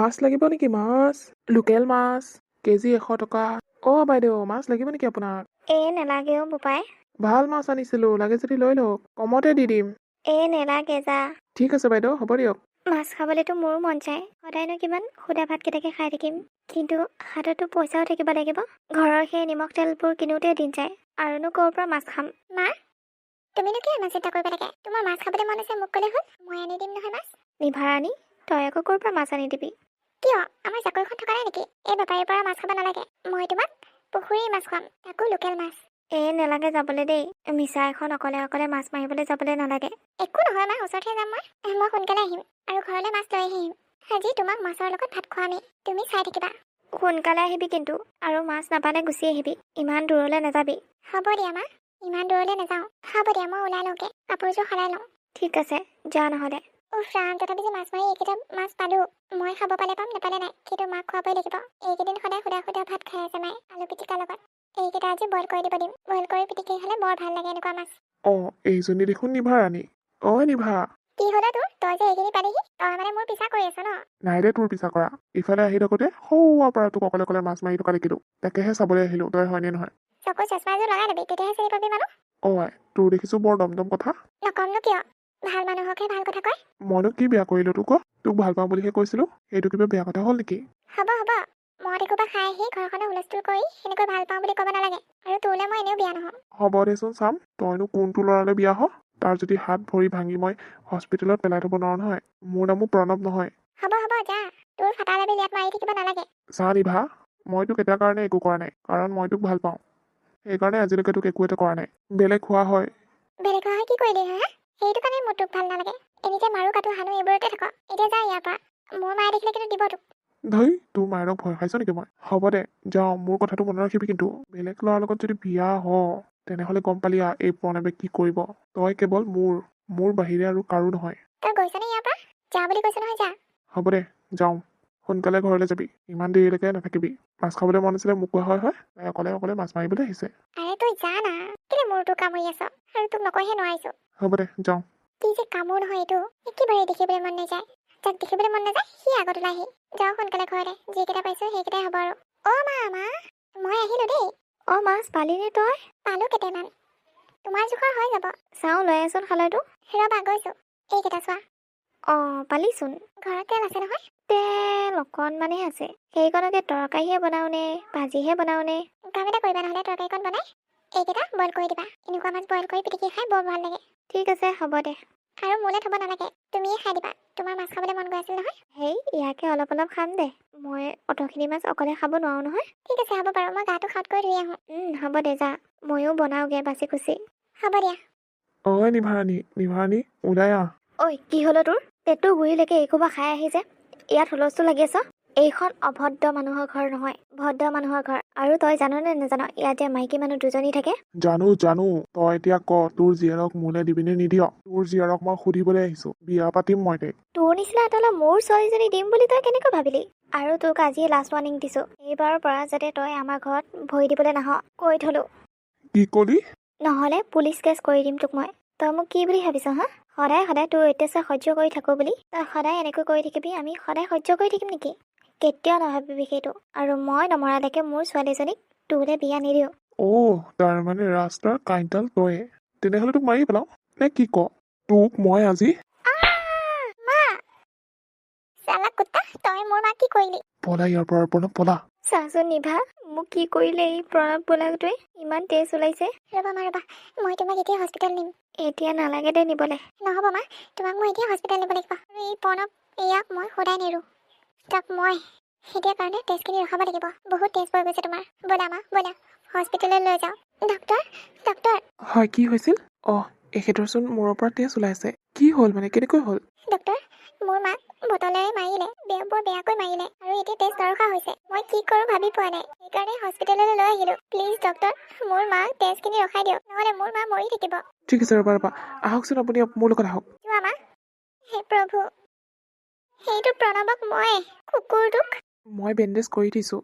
মাছ লাগিব নেকি? মাছ, লোকেল মাছ, কেজি 100 টকা। বাইদেউ, মাছ লাগিব নেকি আপোনাক? নেলাগে অ' বোপাই। ভাল মাছ আনিছিলোঁ, লাগে যদি লৈ লওক, কমতে দি দিম। নেলাগে যা। ঠিক আছে বাইদেউ, হ'ব দিয়ক। মাছ খাবলৈতো মোৰো মন যায়। সদায়নো কিমান সুদা ভাতকেইটাকে খাই থাকিম। কিন্তু হাততো পইচাও থাকিব লাগিব। ঘৰৰ সেই নিমখ তেলবোৰ কিনোতে দিন যায়, আৰুনো ক'ৰ পৰা মাছ খাম। মা, তুমিনো কিয় ইমান চিন্তা কৰিব লাগে? তোমাৰ মাছ খাবলৈ মন আছে, মোক ক'লে হ'ল, মই আনি দিম নহয় মাছ। নিভাৰাণী, তই আকৌ ক'ৰ পৰা মাছ আনি দিবি? কিয়, আমাৰ জাকৈখন থকা নাই নেকি? এই বেপাৰীৰ পৰা মাছ খাব নালাগে। মই তোমাক পুখুৰীৰ মাছ খুৱাম, তাকো লোকেল মাছ। নেলাগে যাবলৈ দেই। মিছা এখন অকলে অকলে মাছ মাৰিবলৈ যাবলৈ নালাগে। একো নহয় মা, ওচৰতহে যাম মই সোনকালে আহিম আৰু ঘৰলৈ মাছ লৈ আহিম। আজি তোমাক মাছৰ লগত ভাত খুৱামেই, তুমি চাই থাকিবা। সোনকালে আহিবি কিন্তু, আৰু মাছ নাপালে গুচি আহিবি। ইমান দূৰলৈ নাযাবি। হ'ব দিয়া মা, ইমান দূৰলৈ নাযাওঁ। হ'ব দিয়া, মই ওলাই লওঁগে, কাপোৰযোৰ সলাই লওঁ। ঠিক আছে, যা নহ'লে। ৰাম, তথাপি যে মাছ মাৰি এইকেইটা মাছ পালোঁ। মই খাব পালে পাম, নাপালে নাই, কিন্তু মাক খুৱাবই লাগিব। এইকেইদিন সদায় সুদা সুদা ভাত খাই আছে মায়ে, আলু পিটিকাৰ লগত। এইকেইটা আজি বইল কৰি দিব দিম। বইল কৰি পিটিকি খালে বৰ ভাল লাগে এনেকুৱা মাছ। এইজনী দেখোন নিভাৰাণী। নিভা। কি হ'লে তোৰ? তই যে এইখিনি পালিহি, তই মানে মোৰ পিছা কৰি আছ ন? নাই দে তোৰ পিছা কৰা। ইফালে আহি থাকোতে সৌৱাৰ পৰা তোক অকলে অকলে মাছ মাৰি থকা দেখিলো, তাকেহে চাবলৈ আহিলো, তই হয়নে নহয়? চকু চশমা এযোৰ লগাই ল'বি, তেতিয়াহে চিনি পাবি মানুহ। তোৰ দেখিছো বৰ দমদম কথা। নকমনো কিয়, ভাল মানুহকহে ভাল কথা কয়। মইনো কি বেয়া কৰিলো তোক? তোক ভাল পাওঁ বুলিহে কৈছিলো, সেইটো কিবা বেয়া কথা হ'ল নেকি? হ'ব মদ এসোপা খাই আহি ঘৰখনে হুলস্থুল কৰি সেনেকৈ ভাল পাওঁ বুলি ক'ব নালাগে। আৰু তোৰলে মই এনেও বিয়া নহওঁ। হ'ব দেচোন চাম, তইনো কোনটো ল'ৰালে বিয়া হ? তাৰ যদি হাত ভৰি ভাঙি মই হস্পিটেলত পেলাই থ'ব নোৱাৰো নহয়। মোৰ নামো প্ৰণৱ নহয়। হ'ব যা, তোৰ ফাটা লাবি ইয়াত মাৰি থাকিব নালাগে। চা নিভা, মই তোক এটাৰ কাৰণে একো কৰা নাই, কাৰণ মই তোক ভাল পাওঁ। সেইকাৰণে আজিলৈকে তোক একো এটা কৰা নাই। বেলেগ খোৱা হয়। বেলেগ হয় কি কৰিলি হা? সেইটো কাৰণে মোৰ তোক ভাল নালাগে। এনিতে মাৰো কাটো হানো এইবোৰতে থাক। এতিয়া যা ইয়াৰ পৰা, মোৰ মায়ে দেখিলে কিন্তু দিব তোক। ধই, তোৰ মায়েৰক ভয় খাইছ নেকি মই? হ'ব দে, যাওঁ, মোৰ কথাটো মনত ৰাখিবি কিন্তু। বেলেগ ল'ৰাৰ লগত যদি বিয়া হ, তেনেহ'লে গম পালি এই প্ৰণৱে কি কৰিব। তই কেৱল মোৰ বাহিৰে আৰু কাৰো নহয়। তই গৈছনে ইয়াৰ পৰা? যা বুলি কৈছ নহয়, যা। হ'ব দে, যাওঁ। সোনকালে ঘৰলৈ যাবি, ইমান দেৰিলৈকে নাথাকিবি। মাছ খাবলৈ মন আছিলে মোক কোৱা হয় তাই অকলে অকলে মাছ মাৰিবলৈ আহিছে। আৰে তই যা না, কেলে মূৰটো কামুৰি আছ? আৰু তোক নকয়হে নোৱাৰিছো। হ'ব দে, যাওঁ। কি যে কামোৰ নহয় এইটো, একেবাৰে দেখিবলৈ মন নাযায়। যাক দেখিবলৈ মন নাযায় সি আগত ওলাইহি। যাওঁ সোনকালে ঘৰলে, যিকেইটা পাইছো সেইকেইটাই হ'ব আৰু। মা, মই আহিলো দেই। মাছ পালিনে তই? পালো কেইটামান, তোমাৰ জোখৰ হৈ যাব। চাওঁ লৈ আছোন খালৈটো। ৰবা গৈছো, এইকেইটা চোৱা। পালিচোন। ঘৰত তেল আছে নহয়? তেল অকণমানহে আছে। সেইকণকে তৰকাৰীহে বনাওনে ভাজিহে বনাওনে? কাম এটা কৰিবা নহ'লে, তৰকাৰীকণ বনাই এইকেইটা বইল কৰি দিবা। এনেকুৱা মাছ বইল কৰি পিটিকি খাই বৰ ভাল লাগে। ঠিক আছে, হ'ব দে। আৰু মোলৈ থ'ব নালাগে, তুমিয়ে খাই দিবা। তোমাৰ মাছ খাবলৈ মন গৈ আছিল নহয়। ইয়াকে অলপ অলপ খাম দে। মই অতখিনি মাছ অকলে খাব নোৱাৰো নহয়। ঠিক আছে হ'ব বাৰু, মই গাটো সাত কৰি ধুই আহোঁ। হ'ব দে যা, ময়ো বনাওগে বাচি খুচি। হ'ব দিয়া। নিভাৰাণী, ওলাই আহ। কি হ'লো তোৰ? পেটটো গুৰিলৈকে এইসোপা খাই আহি যে ইয়াত হুলস্থুল লাগি আছ। এইখন অভদ্ৰ মানুহৰ ঘৰ নহয়, ভদ্ৰ মানুহৰ ঘৰ। আৰু তই জাননে নাজান ইয়াত যে মাইকী মানুহ দুজনী থাকে? জানো, তই এতিয়া ক, তোৰ জীয়েৰক মোলে দিবিনে নিদিয়? তোৰ জীয়েৰক মই সুধিবলৈ আহিছো, বিয়া পাতিম মই তাইক। তোৰ নিচিনা এটা মোৰ ছোৱালীজনী দিম বুলি তই কেনেকৈ ভাবিলি? আৰু তোক আজি লাষ্ট ৱাৰ্ণিং দিছো, এইবাৰৰ পৰা যাতে তই আমাৰ ঘৰত ভৰি দিবলৈ নাহ। কৈ থলো। কি কলি? নহ'লে পুলিচ কেছ কৰি দিম তোক মই। তই মোক কি বুলি ভাবিছ হা? সদায় তোৰ অত্যাচাৰ সহ্য কৰি থাকো বুলি তই সদায় এনেকৈ কৰি থাকিবি? আমি সদায় সহ্য কৰি থাকিম নেকি? কেতিয়াও নাভাবিবি সেইটো। আৰু মই নমৰালৈকে মোৰ ছোৱালীজনীক তোলে বিয়া নিদিওঁ। তাৰ মানে ৰাস্তাৰ কাঁইটডাল তয়ে? তেনেহ'লে তোক মাৰি পেলাও নে কি ক? তোক মই আজি মা! চালা কুত্তা, তই মোৰ মাক কি কৰিলি? পলা ইয়াৰ পৰা, প্ৰণৱ পলা। চাচোন নিভা, মোক কি কৰিলে এই প্ৰণৱ বোলাটোৱে? ইমান তেজ ওলাইছে। ৰবা, মই তোমাক এতিয়া হস্পিটেল নিম। এতিয়া নালাগে দে নিবলে। নহ'ব মা, তোমাক মই এতিয়া হস্পিটেল নিব লাগিব। আৰু এই প্ৰণৱ, ইয়াক মই সদায় নেৰো। তাক মই এতিয়া কাৰণে তেজখিনি ৰখাব লাগিব। বহুত তেজ পৰি গৈছে তোমাৰ। ব'লা মা, ব'লা হস্পিটেললৈ লৈ যাওঁ। ডক্টৰ। হয়, কি হৈছিল? এখেতৰচোন মূৰৰ পৰা তেজ ওলাইছে। কি হ'ল মানে, কেনেকৈ হ'ল? ডক্টৰ, মোৰ মাক বটলেৰে মাৰিলে, বৰ বেয়াকৈ মাৰিলে। আৰু এতিয়া তেজ নৰখা হৈছে। মই কি কৰোঁ ভাবি পোৱা নাই। সেইকাৰণে হস্পিটেললৈ লৈ আহিলোঁ। প্লিজ ডক্টৰ, মোৰ মাক তেজখিনি ৰখাই দিয়ক, নহ'লে মোৰ মা মৰি থাকিব। ঠিক আছে, ৰবা, আহকচোন আপুনি মোৰ লগত আহক। যোৱা মা। হে প্ৰভু, সেইটো প্ৰণৱক কুকুৰটোক। মই বেণ্ডেজ কৰি দিছোঁ,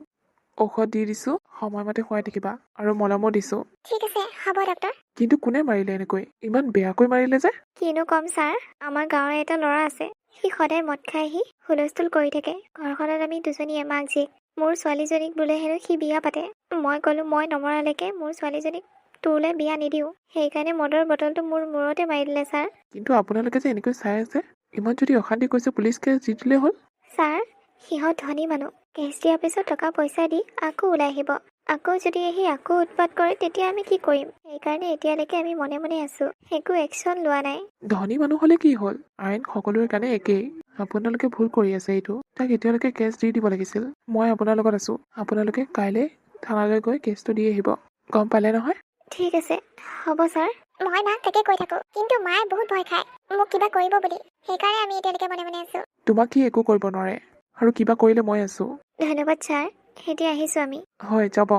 ঔষধ দি দিছোঁ, সময়মতে খুৱাই থাকিবা, আৰু মলমো দিছোঁ। ঠিক আছে, হ'ব ডক্টৰ। কিন্তু কোনে মাৰিলে এনেকৈ? ইমান বেয়াকৈ মাৰিলে যে? কিনো ক'ম ছাৰ, আমাৰ গাঁৱৰ এটা ল'ৰা আছে, সি সদায় মদ খাই আহি হুলস্থুল কৰি থাকে। ঘৰখনত আমি দুজনীয়ে মাক জীয়েক। মোৰ ছোৱালীজনীক বোলে হেনো সি বিয়া পাতে। মই ক'লো মই নমৰালৈকে মোৰ ছোৱালীজনীক তোৰলৈ বিয়া নিদিওঁ। সেইকাৰণে মদৰ বটলটো মোৰ মূৰতে মাৰি দিলে ছাৰ। কিন্তু আপোনালোকে যে এনেকৈ চাই আছে, ইমান যদি অশান্তি কৰিছে পুলিচ কেছ দি দিলেই হ'ল। ছাৰ সিহঁত ধনী মানুহ। কেছ দিয়াৰ পিছত টকা পইচা দি আকৌ ওলাই আহিব। আকৌ যদি আহি আকৌ উৎপাত কৰে তেতিয়া আমি কি কৰিম? সেইকাৰণে এতিয়ালৈকে আমি মনে মনে আছোঁ। একো একশ্যন লোৱা নাই। ধনী মানুহ হ'লে কি হ'ল? আইন সকলোৰে কাৰণে একেই। আপোনালোকে ভুল কৰি আছে এইটো। তাক এতিয়ালৈকে কেছ দি দিব লাগিছিল। মই আপোনাৰ লগত আছোঁ। আপোনালোকে কাইলৈ থানালৈ গৈ কেছটো দি আহিব। গম পালে নহয়? ঠিক আছে হ'ব ছাৰ। মই মাক তাকে কৈ থাকোঁ, কিন্তু মায়ে বহুত ভয় খায় মোক কিবা কৰিব বুলি। সেইকাৰণে আমি এতিয়ালৈকে মনে মনে আছোঁ। তোমাক কি একো কৰিব নোৱাৰে, আৰু কিবা কৰিলে মই আছোঁ। ধন্যবাদ ছাৰ। এতিয়া আহিছোঁ আমি। হয় যাব।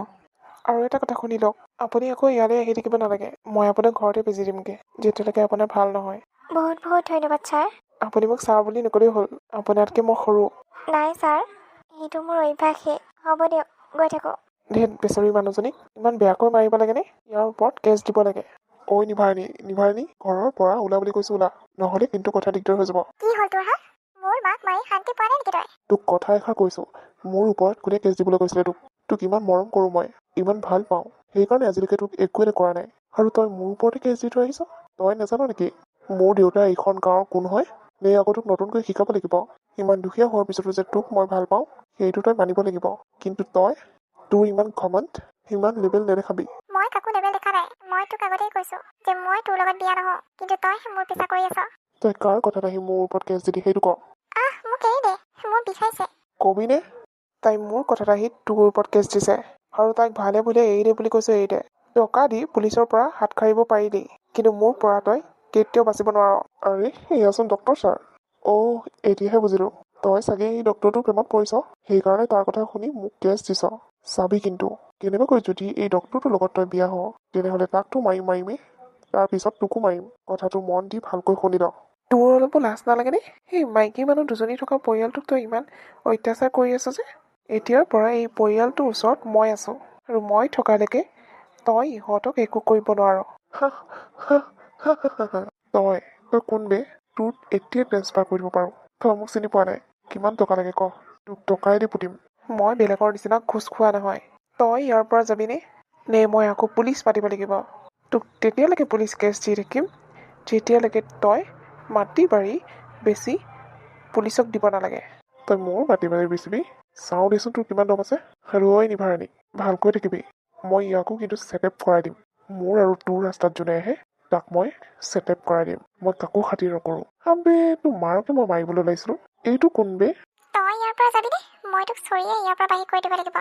আৰু এটা কথা শুনি লওক, আপুনি আকৌ ইয়ালৈ আহি থাকিব নালাগে। মই আপোনাক ঘৰতে বেজি দিমগৈ যেতিয়ালৈকে আপোনাৰ ভাল নহয়। বহুত বহুত ধন্যবাদ ছাৰ। আপুনি মোক ছাৰ বুলি নকলেই হ'ল। আপোনাতকৈ মই সৰু। নাই ছাৰ, এইটো মোৰ অভ্যাসেই। হ'ব দিয়ক, গৈ থাকোঁ। ধেত বেচৰি মানুহজনীক ইমান বেয়াকৈ মাৰিব লাগেনে? ইয়াৰ ওপৰত কেছ দিব লাগে। ঐ নিভাৰণী ঘৰৰ পৰা ওলা বুলি কৈছোঁ, ওলা, নহ'লে কিন্তু কথা দিগদাৰ হৈ যাব। কি হ'ল তোৰ হা? মোৰ মাক মাৰি শান্তি পোৱা নাই নেকি তই? তোক কথা এষাৰ কৈছোঁ, মোৰ ওপৰত কোনে কেছ দিবলৈ কৈছিলে তোক ইমান মৰম কৰোঁ মই, ইমান ভাল পাওঁ। সেইকাৰণে আজিলৈকে তোক একোৱে কৰা নাই, আৰু তই মোৰ ওপৰতে কেছ দি থৈ আহিছ? তই নাজান নেকি মোৰ দেউতা এইখন গাঁৱৰ কোন হয়? নে আকৌ তোক নতুনকৈ শিকাব লাগিব? ইমান দুখীয়া হোৱাৰ পিছতো যে তোক মই ভাল পাওঁ সেইটো তই মানিব লাগিব। কিন্তু তোৰ ইমান ঘমণ্ড, সিমান লেবেল নেদেখাবি। মই কাকো লেবেল দেখা নাই। মই তোক আগতেই কৈছোঁ যে মই তোৰ লগত বিয়া নহওঁ, কিন্তু তই মোৰ পিছা কৰি আছ। তই কাৰ কথাত আহি মোৰ ওপৰত কেছ দিলি সেইটো ক। মোক এৰি দে, মোৰ বিষাইছে। কবিনে? তাই মোৰ কথাত আহি তোৰ ওপৰত কেছ দিছে, আৰু তাইক ভালে বোলে এৰি দে বুলি কৈছোঁ এৰি দে। টকা দি পুলিচৰ পৰা হাত সাৰিব পাৰিলি, কিন্তু মোৰ পৰা তই কেতিয়াও বাচিব নোৱাৰ। আৰে এয়াচোন ডক্টৰ ছাৰ। এতিয়াহে বুজিলোঁ, তই চাগে এই ডক্টৰটোৰ প্ৰেমত পৰিছ, সেইকাৰণে তাৰ কথা শুনি মোক কেছ দিছ। চাবি কিন্তু কেনেবাকৈ যদি এই ডক্টৰটোৰ লগত তই বিয়া হ, তেনেহ'লে তাকতো মাৰিমেই, তাৰপিছত তোকো মাৰিম। কথাটো মন দি ভালকৈ শুনি ল। তোৰ অলপো লাজ নালাগেনে? সেই মাইকী মানুহ দুজনী থকা পৰিয়ালটোক তই ইমান অত্যাচাৰ কৰি আছ যে। এতিয়াৰ পৰা এই পৰিয়ালটোৰ ওচৰত মই আছোঁ, আৰু মই থকালৈকে তই ইহঁতক একো কৰিব নোৱাৰ। তই কোন বে? তোৰ এতিয়াই ট্ৰেন্সফাৰ কৰি দিব পাৰোঁ। তই মোক চিনি পোৱা নাই। কিমান টকা লাগে ক, তোক টকাই দি পুতিম। মই বেলেগৰ নিচিনা ঘোচ খোৱা নহয়। তই ইয়াৰ পৰা যাবিনে? নে মই আকৌ পুলিচ মাতিব লাগিব? তোক তেতিয়ালৈকে পুলিচ কেছ দি থাকিম যেতিয়ালৈকে তই মাটি বাৰী বেছি পুলিচক দিব নালাগে। তই মোৰ মাটি বাৰী বেচিবি? চাওঁ দেচোন তোৰ কিমান দম আছে। আৰু নিভাৰণী ভালকৈ থাকিবি। মই ইয়াকো কিন্তু ছেটেপ কৰাই দিম। মোৰ আৰু তোৰ ৰাস্তাত যোনে আহে তাক মই ছেটেপ কৰাই দিম। মই কাকো খাতিৰ নকৰোঁ। আবে তোৰ মাৰকে মই মাৰিবলৈ ওলাইছিলোঁ। এইটো কোন বে? তই ইয়াৰ পৰা যাবিনে? মই তোক চৰিয়ে ইয়াৰ পৰা বাহিৰ কৰি দিব লাগিব।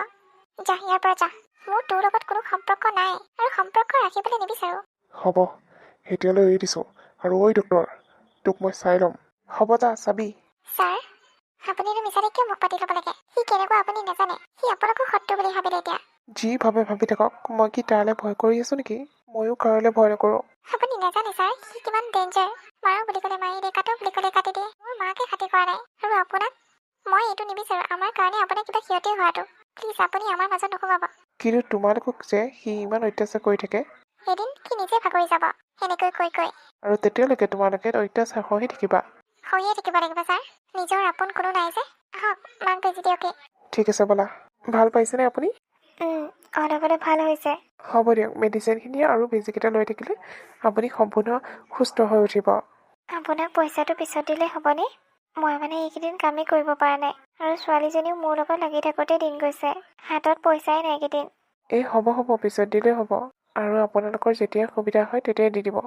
যা ইয়াৰ পৰা যা। মোৰ তোৰ লগত কোনো সম্পৰ্ক নাই, আৰু সম্পৰ্ক ৰাখিবলৈ নিবিচাৰোঁ। হ'ব, এতিয়ালৈ এৰি দিছোঁ। আৰু ডক্টৰ, তোক মই চাই ল'ম। হ'ব যা চাবি। ছাৰ, আপুনিনো মিছাতে কিয় মোক পাতি ল'ব লাগে? সি কেনেকুৱা আপুনি নাজানে। সি আপোনাকো শত্ৰু বুলি ভাবিলে এতিয়া। যি ভাবি থাকক। মই কি তাৰলৈ ভয় কৰি আছোঁ নেকি? ময়ো কাৰোলৈ ভয় নকৰোঁ। আপুনি নাজানে ছাৰ, সি কিমান ডেঞ্জাৰ। মাৰো বুলি ক'লে মাৰি দিয়ে, কাটো বুলি ক'লে কাটি দিয়ে। মোৰ মাকে খাতি কৰা নাই, আৰু আপোনাক মই এইটো নিবিচাৰোঁ। আমাৰ কাৰণে আপোনাৰ কিবা ক্ষতি হোৱাটো। প্লিজ আপুনি আমাৰ মাজত নোসোমাব। কিন্তু তোমালোকক যে সি ইমান অত্যাচাৰ কৰি থাকে, এদিন সি নিজে ভাগৰি যাব সেনেকৈ কৈ। আৰু তেতিয়ালৈকে তোমালোকে অত্যাচাৰ সহি থাকিবা। সহিয়ে থাকিব লাগিব ছাৰ। নিজৰ আপোন কোনো নাই যে। আহক, মাক বেজি দিয়কে। ঠিক আছে ব'লা। ভাল পাইছেনে আপুনি? অলপ অলপ ভাল হৈছে। হ'ব দিয়ক, মেডিচিনখিনি আৰু বেজিকেইটা লৈ থাকিলে আপুনি সম্পূৰ্ণ সুস্থ হৈ উঠিব। আপোনাক পইচাটো পিছত দিলে হ'বনে? মই মানে এইকেইদিন কামেই কৰিব পৰা নাই, আৰু ছোৱালীজনীও মোৰ লগত লাগি থাকোঁতে দিন গৈছে। হাতত পইচাই নাই এইকেইদিন। হ'ব পিছত দিলেই হ'ব। আৰু আপোনালোকৰ যেতিয়া সুবিধা হয় তেতিয়াই দি দিব।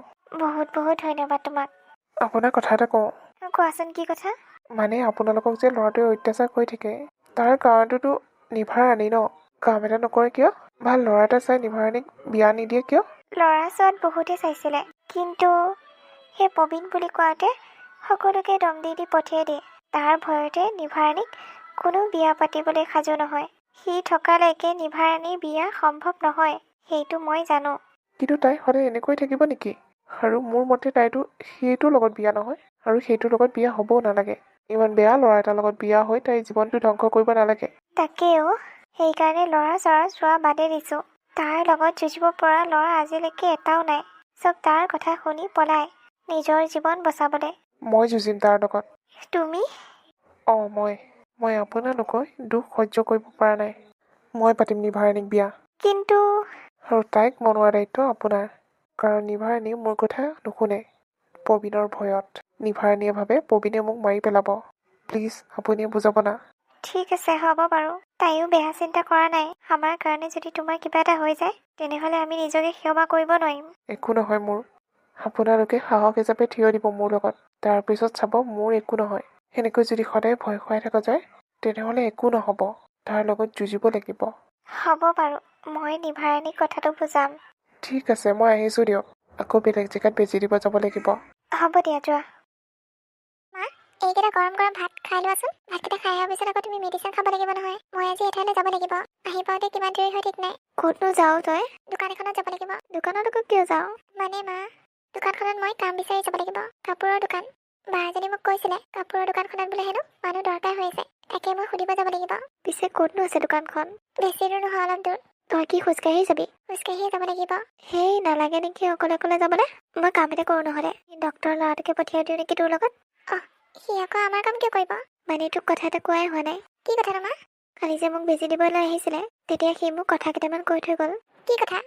বহুত বহুত ধন্যবাদ তোমাক। আপোনাক কথা এটা কওঁ। কোৱাচোন, কি কথা? মানে আপোনালোকক যে ল'ৰাটোৱে অত্যাচাৰ কৰি থাকে, তাৰ কাৰণটোতো নিভাৰণী ন? কাম এটা নকৰে কিয়? ভাল ল'ৰা এটা চাই নিভাৰণীক বিয়া নিদিয়ে কিয়? ল'ৰা ছোৱালী বহুতে চাইছিলে, কিন্তু সেই প্ৰবীণ বুলি কোৱাতে সকলোকে দম দি পঠিয়াই দিয়ে। তাৰ ভয়তে নিভাৰণীক কোনো বিয়া পাতিবলৈ সাজু নহয়। সি থকালৈকে নিভাৰণীৰ বিয়া সম্ভৱ নহয়, সেইটো মই জানো। কিন্তু তাই সদায় এনেকৈ থাকিব নেকি? আৰু মোৰ মতে তাইতো সেইটোৰ লগত বিয়া নহয়, আৰু সেইটোৰ লগত বিয়া হ'বও নালাগে। ইমান বেয়া ল'ৰা এটাৰ লগত বিয়া হৈ তাইৰ জীৱনটো ধ্বংস কৰিব নালাগে। তাকেও, সেইকাৰণে ল'ৰা চৰা চোৱা বাদেই দিছোঁ। তাৰ লগত যুঁজিব পৰা ল'ৰা আজিলৈকে এটাও নাই। চব তাৰ কথা শুনি পলাই নিজৰ জীৱন বচাবলৈ। মই যুঁজিম তাৰ লগত। তুমি? অঁ মই আপোনালোকৰ দুখ সহ্য কৰিব পৰা নাই। মই পাতিম নিভাৰাণীক বিয়া। কিন্তু আৰু তাইক মনোৱাৰ দায়িত্ব আপোনাৰ। কাৰণ নিভাৰাণী মোৰ কথা নুশুনে। প্ৰবীণৰ ভয়ত নিভাৰাণীয়ে ভাবে প্ৰবীণে মোক মাৰি পেলাব। প্লিজ আপুনিয়ে বুজাব না। ঠিক আছে, হ'ব বাৰু। তাইও বেয়া চিন্তা কৰা নাই। আমাৰ কাৰণে যদি তোমাৰ কিবা এটা হৈ যায় তেনেহ'লে আমি নিজকে ক্ষমা কৰিব নোৱাৰিম। একো নহয় মোৰ। আপোনালোকে সাহস হিচাপে থিয় দিব মোৰ লগত। তাৰপিছত চাব মোৰ একো নহয়। সেনেকৈ যদি সদায় ভয় খুৱাই থকা যায় তেনেহ'লে একো নহ'ব। তাৰ লগত যুঁজিব লাগিব। হ'ব বাৰু, মই নিভাৰাণীক কথাটো বুজাম। ঠিক আছে, মই আহিছোঁ দিয়ক। আকৌ বেলেগ জেগাত বেজি দিব যাব লাগিব। হ'ব দিয়া, যোৱা। মা, এইকেইটা গৰম গৰম ভাত খাই লোৱাচোন। ভাতকেইটা খাই অহাৰ পিছত আকৌ তুমি মেডিচিন খাব লাগিব নহয়। মই আজি এঠাইলৈ যাব লাগিব। আহি পাওঁতে কিমান দেৰি হয় ঠিক নাই। ক'তনো যাওঁ তই? দোকান এখনত যাব লাগিব। দোকানত আকৌ কিয় যাওঁ? মানে মা, দোকানখনত মই কাম বিচাৰি যাব লাগিব। কাপোৰৰ দোকান। বা এজনী মোক কৈছিলে কাপোৰৰ দোকানখনত বোলে হেনো মানুহ দৰকাৰ হৈ আছে। তাকে মই সুধিব যাব লাগিব। পিছে ক'তনো আছে দোকানখন? বেছি দূৰ নহয়, অলপ দূৰ। তই কি খোজকাঢ়ি যাবি? খোজকাঢ়িয়ে যাব লাগিব। সেই নালাগে নেকি অকলে অকলে যাবলৈ? মই কাম এটা কৰোঁ নহ'লে। ডক্টৰ ল'ৰাটোকে পঠিয়াই দিওঁ নেকি তোৰ লগত? সি আকৌ আমাৰ কাম কিয় কৰিব? মানে তোক কথা এটা কোৱাই হোৱা নাই। কি কথা মা? কালি যে মোক বেজি দিবলৈ আহিছিলে তেতিয়া সি মোক কথা কেইটামান কৈ থৈ গ'ল। কি কথা?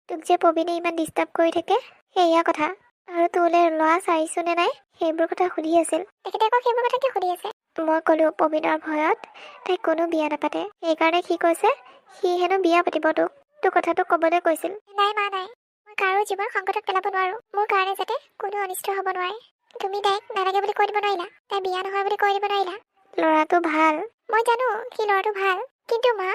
তোক যে প্ৰবীণে ইমান ডিষ্টাৰ্ব কৰি থাকে সেয়া কথা। আৰু তোলৈ ল'ৰা চাইছো নে নাই সেইবোৰ কথা সুধি আছিল। তেখেতে আকৌ সেইবোৰ কথা কিয় সুধি আছে? মই ক'লো প্ৰবীণৰ ভয়ত তাইক কোনো বিয়া নাপাতে। সেইকাৰণে সি কৈছে সি হেনো বিয়া পাতিব তোক। তোৰ কথাটো ক'বলৈ কৈছিল। নাই মা, নাই। মই কাৰো জীৱন সংকটত পেলাব নোৱাৰো। মোৰ কাৰণে যাতে কোনো অনিষ্ট হ'ব নোৱাৰে। তুমি তাইক নালাগে বুলি কৈ দিব নোৱাৰিলা? তাই বিয়া নহয় বুলি কৈ দিব নোৱাৰিলা? ল'ৰাটো ভাল। মই জানো সি ল'ৰাটো ভাল, কিন্তু মা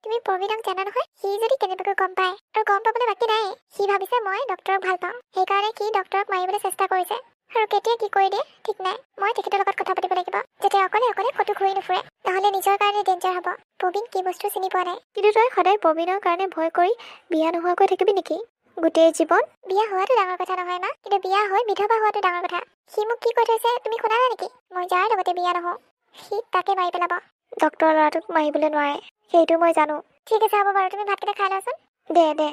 তুমি প্ৰবীণক জানা নহয়। সি যদি কেনেবাকৈ গম পায়, আৰু গম পাবলৈ বাকী নাই, সি ভাবিছে মই ডক্টৰক ভাল পাওঁ। সেইকাৰণে সি ডক্টৰক মাৰিবলৈ চেষ্টা কৰিছে। আৰু কেতিয়া কি কৰি দিয়ে ঠিক নাই। মই তেখেতৰ লগত কথা পাতিব লাগিব যাতে অকলে অকলে ক'তো ঘূৰি নুফুৰে। নহ'লে নিজৰ কাৰণে ডেঞ্জাৰ হ'ব। প্ৰবীণ কি বস্তু চিনি পোৱা নাই। কিন্তু তই সদায় প্ৰবীণৰ কাৰণে ভয় কৰি বিয়া নোহোৱাকৈ থাকিবি নেকি গোটেই জীৱন? বিয়া হোৱাটো ডাঙৰ কথা নহয় মা, কিন্তু বিয়া হৈ বিধৱা হোৱাটো ডাঙৰ কথা। সি মোক কি কৈ থৈছে তুমি শুনা নাই নেকি? মই যাৰ লগতে বিয়া নহওঁ সি তাকে মাৰি পেলাব। ডক্টৰ ল'ৰাটোক মাৰিবলৈ নোৱাৰে, সেইটো মই জানো। ঠিক আছে, হ'ব বাৰু। তুমি ভাতকেইটা খাই লোৱাচোন। দে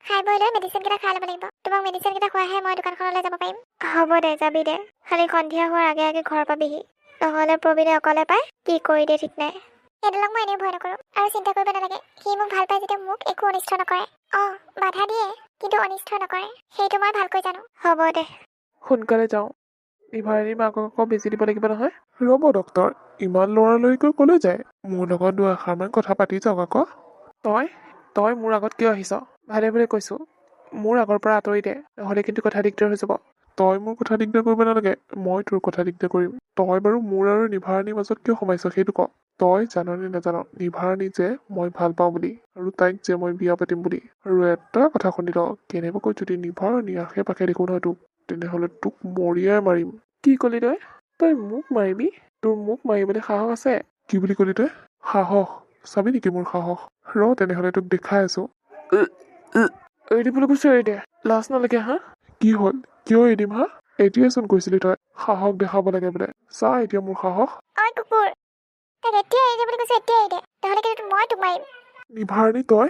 খাই বৈ লৈ মেডিচিনকেইটা খাই ল'ব লাগিব। তোমাক মেডিচিনকেইটা খোৱাহে মই দোকানখনলৈ যাব পাৰিম। হ'ব দে, যাবি দে। খালি সন্ধিয়া হোৱাৰ আগে আগে ঘৰ পাবিহি। নহ'লে প্ৰবীণে অকলে পাই কি কৰি দিয়ে ঠিক নাই। সেইডালক মই এনেও ভয় নকৰোঁ। আৰু চিন্তা কৰিব নালাগে। সি মোক ভাল পাই যেতিয়া মোক একো অনিষ্ট নকৰে। বাধা দিয়ে কিন্তু অনিষ্ট নকৰে। সেইটো মই ভালকৈ জানো। হ'ব দে। সোনকালে যাওঁ। নিভাৰাণীৰ মাকক আকৌ বেজি দিব লাগিব নহয়। ৰ'ব ডক্টৰ, ইমান ল'ৰালৈকে ক'লৈ যায়? মোৰ লগত দুআষাৰমান কথা পাতি যাওক আকৌ। তই মোৰ আগত কিয় আহিছ? ভালে ভালে কৈছোঁ। মোৰ আগৰ পৰা আঁতৰি দে, নহ'লে কিন্তু কথা দিগদাৰ হৈ যাব। তই মোৰ কথা দিগদাৰ কৰিব নালাগে, মই তোৰ কথা দিগদাৰ কৰিম। তই বাৰু মোৰ আৰু নিভাৰাণীৰ মাজত কিয় সোমাইছ সেইটো ক। তই জাননে নাজান নিভাৰাণী যে মই ভাল পাওঁ বুলি, আৰু তাইক যে মই বিয়া পাতিম বুলি। আৰু এটা কথা শুনি ল, কেনেবাকৈ যদি নিভাৰাণী আশে পাশে দেখোঁ নহয় তোক, তেনেহ'লে তোক মৰিয়াই মাৰিম। কি ক'লি তই? তই মোক মাৰিবি? তোৰ মোক মাৰিবলৈ সাহস আছে? কি বুলি ক'লি তই? সাহস? চাবি নেকি মোৰ সাহস? তেনেহ'লে তোক দেখাই আছো। এৰি দিবলৈ কৈছো, এৰি দে। লাজ নালাগে হা? কি হ'ল? কিয় এৰি দিম হা? এতিয়াচোন কৈছিলি তই সাহস দেখাব লাগে বোলে। চা এতিয়া মোৰ সাহস। ঐ কুকুৰ, তাক এতিয়া এৰি দে বুলি কৈছো, এতিয়া এৰি দে। নহ'লে কিন্তু মই তোক মাৰিম। নিভাৰাণী তই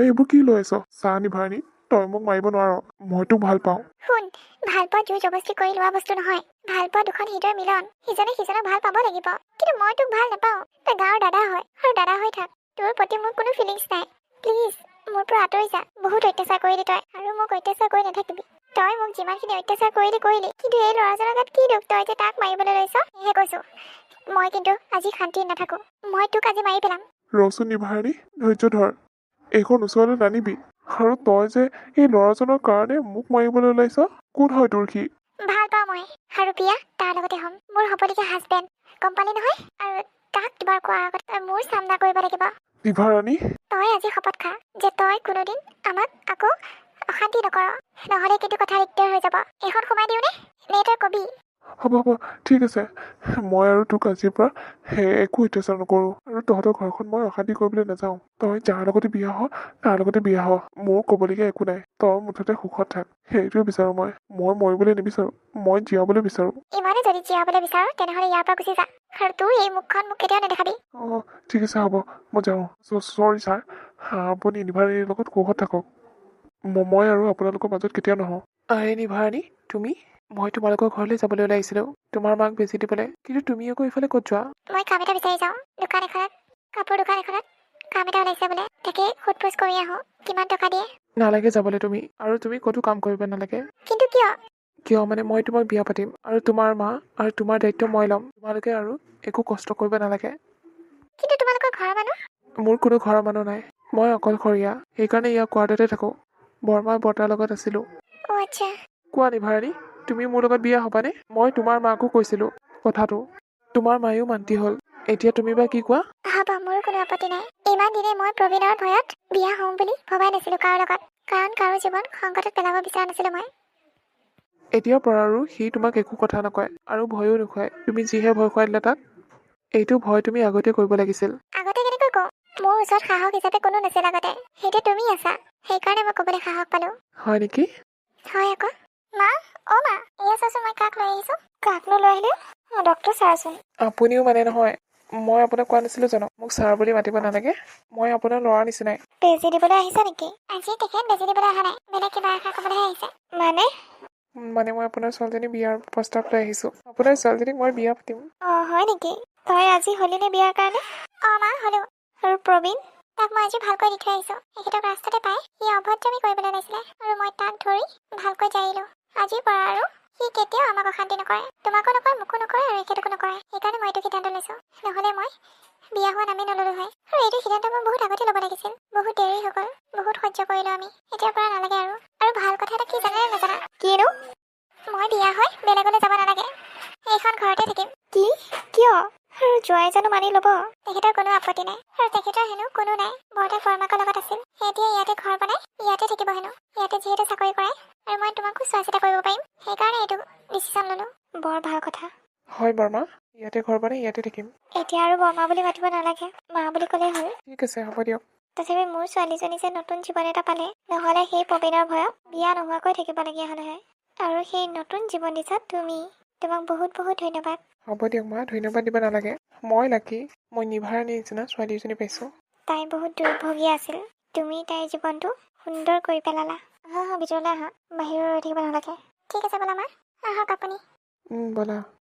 এইবোৰ কি লৈ আছ? চা নিভাৰাণী, তই মোক মাৰিব নোৱাৰ। মই তোক ভাল পাওঁ। শুন, ভাল পোৱা জোৰ জবস্তি কৰি লোৱা বস্তু নহয়। ভাল পোৱা দুখন হৃদয়ৰ মিলন। সিজনে সিজনক ভাল পাব লাগিব। কিন্তু মই তোক ভাল নাপাওঁ। তই গাঁৱৰ দাদা হয়, আৰু দাদা হৈ থাক। তোৰ প্ৰতি মোৰ কোনো ফিলিংছ নাই। প্লিজ মোৰ পৰা আঁতৰি যা। বহুত অত্যাচাৰ কৰিলি তই, আৰু মোক অত্যাচাৰ কৰি নাথাকিবি। তই মোক যিমানখিনি অত্যাচাৰ কৰিলি কিন্তু এই ল'ৰাজনৰ গাত কি দুখ তই যে তাক মাৰিবলৈ লৈছ? সেয়ে কৈছো, মই কিন্তু আজি শান্তিত নাথাকো। মই তোক আজি মাৰি পেলাম। ৰচোন নিভাৰাণী, ধৈৰ্য ধৰ। এইখন ওচৰলৈ নানিবি। আৰু তই যে এই ল'ৰাজনৰ কাৰণে মোক মাৰিবলৈ ওলাইছ? কোন হয় তোৰ সি? ভাল পাওঁ মই, আৰু বিয়া তাৰ লগতে হ'ম। মোৰ হ'বলগীয়া হাজবেণ্ড। গম পালি নহয়? আৰু তাক দুবাৰ কোৱাৰ আগত তই মোৰ চামনা কৰিব লাগিব। নিভাৰাণী, তই আজি শপত খা যে তই কোনোদিন আমাক আকৌ অশান্তি নকৰ। নহ'লে কিন্তু কথা দিগদাৰ হৈ যাব। এইখন সোমাই দিওঁনে? নে তই কবি? হ'ব ঠিক আছে। মই আৰু তোক আজিৰ পৰা একো অত্যাচাৰ নকৰোঁ, আৰু তহঁতৰ ঘৰখন মই অশান্তি কৰিবলৈ নাযাওঁ। তই যাৰ লগতে বিয়া হ, তাৰ লগতে বিয়া হ। মোৰ ক'বলগীয়া একো নাই। তই মুঠতে সুখত থাক, সেইটোৱে বিচাৰোঁ মই। মই মৰিবলৈ নিবিচাৰোঁ, মই জীয়াবলৈ বিচাৰোঁ। ইমানে যদি জীয়াবলৈ বিচাৰ তেনেহ'লে ইয়াৰ পৰা গুচি যা। আৰু তোৰ এই মুখখন মোক কেতিয়াও নেদেখাবি। ঠিক আছে হ'ব, মই যাওঁ। চৰি ছাৰ, আপুনি নিভাৰাণীৰ লগত সুখত থাকক। মই আৰু আপোনালোকৰ মাজত কেতিয়াও নহওঁ। আৰে নিভাৰাণী, তুমি? মই তোমালোকৰ ঘৰলৈ যাবলৈ ওলাইছিলোঁ তোমাৰ মাক বেজি দিবলৈ, কিন্তু তুমি আকৌ ইফালে ক'ত যোৱা? মই কাম এটা বিচাৰি যাওঁ দোকান এখনত, কাপোৰ দোকান এখনত কাম এটা ওলাইছে বোলে, তাকে সোধ পোছ কৰি আহোঁ কিমান টকা দিয়ে। নালাগে যাবলৈ তুমি, আৰু তুমি ক'তো কাম কৰিব নালাগে। কিন্তু কিয়? কিয় মানে মই তোমাক বিয়া পাতিম আৰু তোমাৰ মা আৰু তোমাৰ দায়িত্ব মই ল'ম। তোমালোকে আৰু একো কষ্ট কৰিব নালাগে। কিন্তু তোমালোকৰ ঘৰৰ মানুহ? মোৰ কোনো ঘৰৰ মানুহ নাই, মই অকলশৰীয়া, সেইকাৰণে ইয়াৰ কোৱাৰ্টাৰতে থাকোঁ। বৰমা বৰ্তাৰ লগত আছিলোঁ। অ' আচ্ছা। কোৱা নিভাৰাণী, তুমি মোৰ লগত বিয়া হ'বানে? মই তোমাৰ মাকো কৈছিলোঁ কথাটো, তোমাৰ মায়েও মান্তি হ'ল। এতিয়া তুমি বা কি কোৱা? হ'ব, মোৰো কোনো আপত্তি নাই। ইমান দিনে মই প্ৰবীণৰ ভয়ত বিয়া হওঁ বুলি ভবাই নাছিলোঁ কাৰো লগত, কাৰণ কাৰো জীৱন সংকটত পেলাব বিচৰা নাছিলোঁ মই। এতিয়াৰ পৰা আৰু সি তোমাক একো কথা নকয় আৰু ভয়ো নোখুৱায়। তুমি যিহে ভয় খুৱাই দিলা তাক, এইটো ভয় তুমি আগতে কৰিব লাগিছিল। আগতে কেনেকৈ কওঁ? মোৰ ওচৰত সাহস হিচাপে কোনো নাছিল আগতে, সেইটো তুমি আছা, সেইকাৰণে মই ক'বলৈ সাহস পালোঁ। হয় নেকি? হয় আকৌ। মা, অ' মা, এয়া চাচোন মই কাক লৈ আহিছোঁ। কাকনো লৈ আহিলে? ডক্টৰ ছাৰচোন। আপুনিও মানে নহয়, মই আপোনাক কোৱা নাছিলোঁ জানো মোক ছাৰ বুলি মাতিব নালাগে? মই আপোনাৰ ল'ৰাৰ নিচিনাই। বেজি দিবলৈ আহিছা নেকি? আজি তেখেত বেজি দিবলৈ অহা নাই, বেলেগ কিবা এষাৰ ক'বলৈহে আহিছে। মানে মই আপোনাৰ ছোৱালীজনী বিয়াৰ প্ৰস্তাৱ লৈ আহিছোঁ। আপোনাৰ ছোৱালীজনীক মই বিয়া পাতিম। অ' হয় নেকি? তই আজি হ'লি নে বিয়াৰ কাৰণে? অ' মা হ'লো। আৰু প্ৰবীণ? তাক মই আজি ভালকৈ দি থৈ আহিছোঁ। তেখেতক ৰাস্তাতে পাই সি অভদ্ৰামি কৰিবলৈ ওলাইছিলে আৰু মই তাক ধৰি ভালকৈ জাৰিলোঁ। আজিৰ পৰা আৰু সি কেতিয়াও আমাক অশান্তি নকৰে, তোমাকো নকৰে, মোকো নকৰে আৰু এখেতকো নকৰে। সেইকাৰণে মই এইটো সিদ্ধান্ত লৈছোঁ, নহ'লে মই বিয়া হোৱা নামেই নললো হয়। আৰু এইটো সিদ্ধান্ত মই বহুত আগতে ল'ব লাগিছিল। বহুত দেৰি হৈ গ'ল, বহুত সহ্য কৰিলোঁ আমি। এতিয়াৰ পৰা নালাগে আৰু। আৰু ভাল কথা এটা কি জানানে নাজানা? কিনো? মই বিয়া হৈ বেলেগলৈ যাব নালাগে, এইখন ঘৰতে থাকিম। কি? কিয়? আৰু জোঁৱাই জানো মানি ল'ব? তেখেতৰ কোনো আপত্তি নাই, আৰু তেখেতৰ হেনো কোনো নাই। বৰদেউতাক বৰমাকৰ লগত আছিল, এতিয়া ইয়াতে ঘৰ বনাই ইয়াতে থাকিব হেনো। ইয়াতে যিহেতু চাকৰি কৰে আৰু মই তোমাকো চোৱা চিতা কৰিব পাৰিম, সেইকাৰণে এইটো ডিচিশ্যন ল'লোঁ। বৰ ভাল কথা। হয় বৰমা, ইয়াতে ঘৰ বনাই ইয়াতে থাকিম। এতিয়া আৰু বৰমা বুলি মাতিব নালাগে, মা বুলি ক'লেই হ'ল। ঠিক আছে, হ'ব দিয়ক। তথাপি মোৰ ছোৱালীজনী যে নতুন জীৱন এটা পালে, নহ'লে সেই প্ৰবীণৰ ভয়ত বিয়া নোহোৱাকৈ থাকিবলগীয়া হ'ল হয়। আৰু সেই নতুন জীৱন দিছা তুমি, তোমাক বহুত বহুত ধন্যবাদ। হ'ব দিয়ক মা, ধন্যবাদ দিব নালাগে। মই লাকি, মই নিভাৰাণীৰ নিচিনা ছোৱালী এজনী পাইছোঁ। তাই বহুত দুৰ্ভগীয়া আছিল, তুমি তাইৰ জীৱনটো সুন্দৰ কৰি পেলালা। আহা ভিতৰলৈ আহা, বাহিৰত ৰৈ থাকিব নালাগে। ঠিক আছে ব'লা মা, আহক আপুনি। ব'লা।